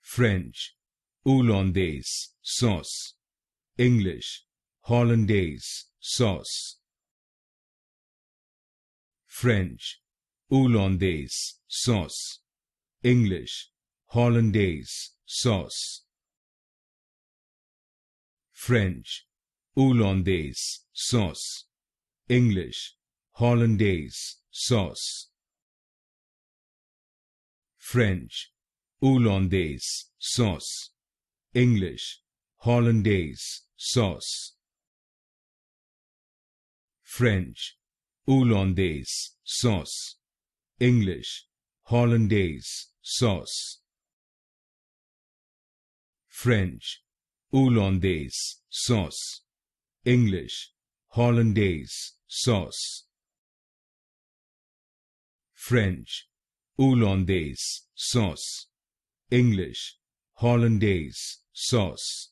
French, Hollandaise Sauce. English, Hollandaise Sauce. French, Hollandaise Sauce. English, Hollandaise Sauce. French, Hollandaise Sauce. English, Hollandaise Sauce. French, Hollandaise Sauce. English, Hollandaise Sauce. French, Hollandaise Sauce. English, Hollandaise Sauce. French, Hollandaise Sauce. English, Hollandaise Sauce. French, Hollandaise Sauce. English, Hollandaise Sauce.